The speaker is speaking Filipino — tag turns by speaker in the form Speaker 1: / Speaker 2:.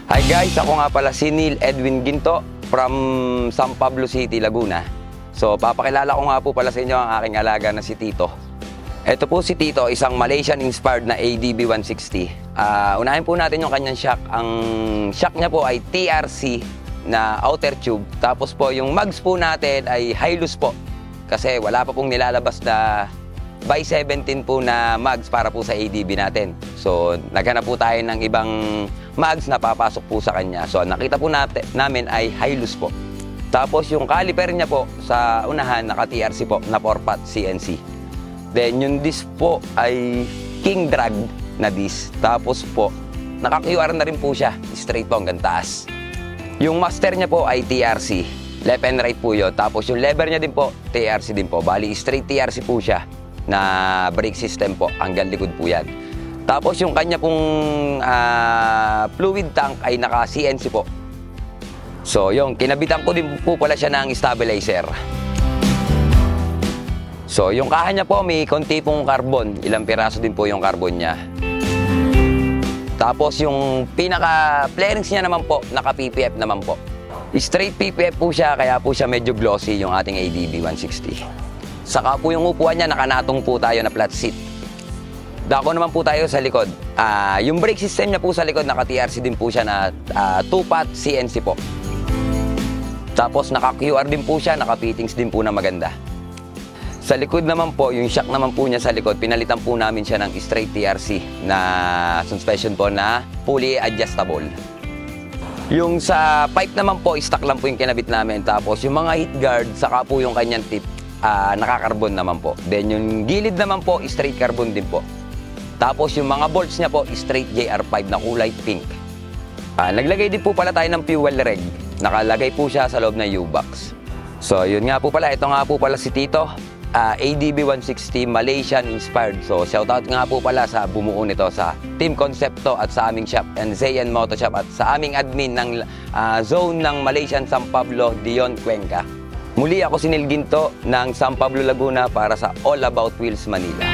Speaker 1: Hi guys, ako nga pala si Neil Edwin Ginto from San Pablo City, Laguna. So papakilala ko nga po pala sa inyo ang aking alaga na si Tito. Ito po si Tito, isang Malaysian-inspired na ADB 160. Unahin po natin yung kanyang shock. Ang shock niya po ay TRC na outer tube. Tapos po yung mugs po natin ay high-loose po. Kasi wala pa pong nilalabas na by 17 po na mugs para po sa ADB natin. So naghanap po tayo ng ibang mugs na papasok po sa kanya. So nakita po namin ay high-loose po. Tapos yung caliper niya po sa unahan naka-TRC po na 4-pot CNC. Then yung disc po ay king drag na disc. Tapos po naka-QR na rin po siya. Straight po hanggang taas. Yung master niya po ay TRC. Left and right po yun. Tapos yung lever niya din po, TRC din po. Bali straight TRC po siya na brake system po. Hanggang likod po yan. Tapos yung kanya pong fluid tank ay naka-CNC po. So yung kinabitan ko din po pala siya ng stabilizer. So yung kaha niya po may konti pong carbon. Ilang piraso din po yung carbon niya. Tapos yung pinaka flarings niya naman po, naka-PPF naman po. Straight PPF po siya, kaya po siya medyo glossy yung ating ADB 160. Saka po yung upuan niya, nakanatong po tayo na flat seat. Dako naman po tayo sa likod. Yung brake system niya po sa likod, naka-TRC din po siya na 2-pot CNC po. Tapos naka-QR din po siya, naka-fittings din po na maganda. Sa likod naman po, yung shock naman po niya sa likod, pinalitan po namin siya ng straight TRC na suspension po na fully adjustable. Yung sa pipe naman po, stock lang po yung kinabit namin. Tapos yung mga heat guard, saka po yung kanyang tip, naka-carbon naman po. Then yung gilid naman po, straight carbon din po. Tapos yung mga bolts niya po, straight JR5 na kulay pink. Naglagay din po pala tayo ng fuel reg. Nakalagay po siya sa loob ng U-box. So yun nga po pala, ito nga po pala si Tito. ADB 160 Malaysian inspired. So shoutout nga po pala sa bumuo nito, sa Team Concepto at sa aming shop and Zayan Moto Shop at sa aming admin ng zone ng Malaysian San Pablo, Dion Cuenca. Muli ako si Neil Ginto ng San Pablo, Laguna para sa All About Wheels Manila.